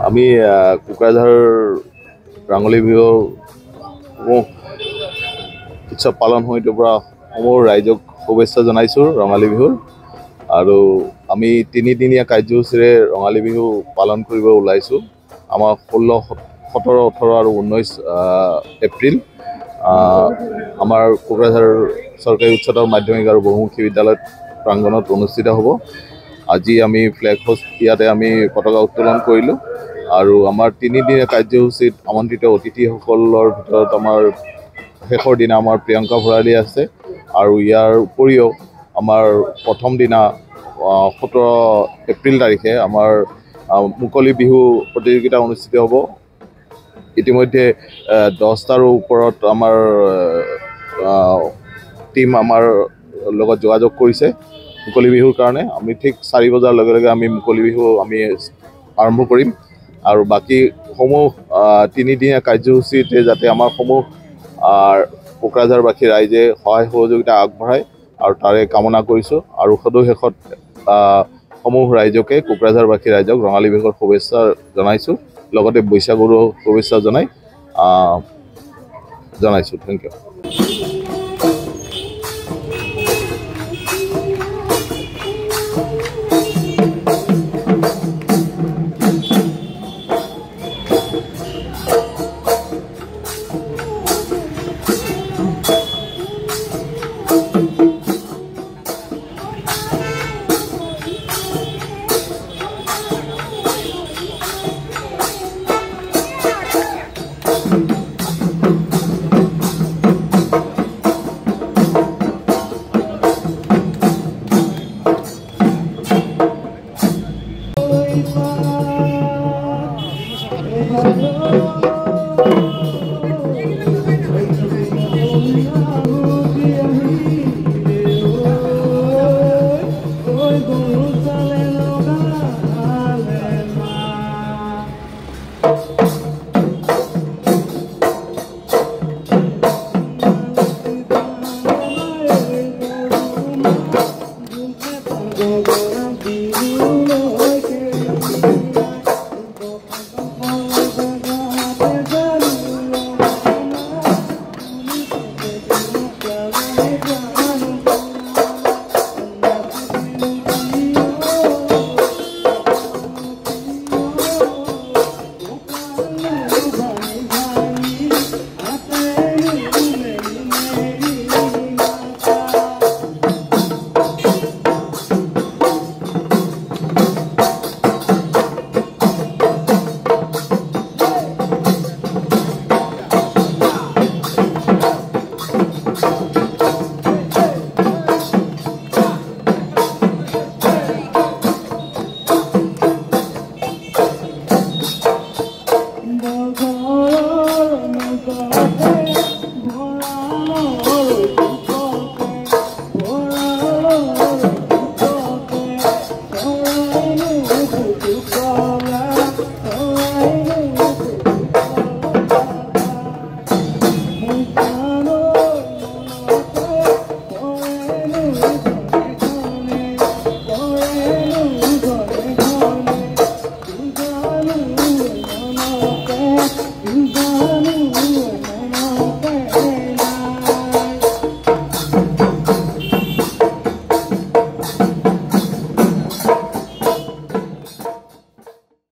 আমি কোকৰাঝাৰ ৰাঙলী বিহু উৎসৱ পালন সমিতিৰ পৰা সমূহ ৰাইজক শুভেচ্ছা জনাইছোঁ ৰঙালী বিহুৰ। আৰু আমি তিনিদিনীয়া কাৰ্যসূচীৰে ৰঙালী বিহু পালন কৰিব ওলাইছোঁ। আমাৰ 16, 17, 18 আৰু 19 এপ্ৰিল আমাৰ কোকৰাঝাৰ চৰকাৰী উচ্চতৰ মাধ্যমিক আৰু বহুমুখী বিদ্যালয় প্ৰাংগণত অনুষ্ঠিত হ'ব। আজি আমি ফ্লেগ হোষ্ট ইয়াতে আমি পতাকা উত্তোলন কৰিলোঁ। আৰু আমাৰ তিনিদিনীয়া কাৰ্যসূচীত আমন্ত্ৰিত অতিথিসকলৰ ভিতৰত আমাৰ শেষৰ দিনা আমাৰ প্ৰিয়ংকা ভৰালী আছে। আৰু ইয়াৰ উপৰিও আমাৰ প্ৰথম দিনা 17 এপ্ৰিল তাৰিখে আমাৰ মুকলি বিহু প্ৰতিযোগিতা অনুষ্ঠিত হ'ব। ইতিমধ্যে 10টাৰো ওপৰত আমাৰ টিম আমাৰ লগত যোগাযোগ কৰিছে মুকলি বিহুৰ কাৰণে। আমি ঠিক 4 বজাৰ লগে লগে আমি মুকলি বিহু আমি আৰম্ভ কৰিম। আৰু বাকী সমূহ তিনিদিনীয়া কাৰ্যসূচীতে যাতে আমাৰ সমূহ কোকৰাঝাৰবাসী ৰাইজে সহায় সহযোগিতা আগবঢ়ায় আৰু তাৰে কামনা কৰিছোঁ। আৰু সদুশেষত সমূহ ৰাইজকে কোকৰাঝাৰবাসী ৰাইজক ৰঙালী বিহুৰ শুভেচ্ছা জনাইছোঁ। লগতে বৈশাগুৰো শুভেচ্ছা জনাইছোঁ। Thank U. You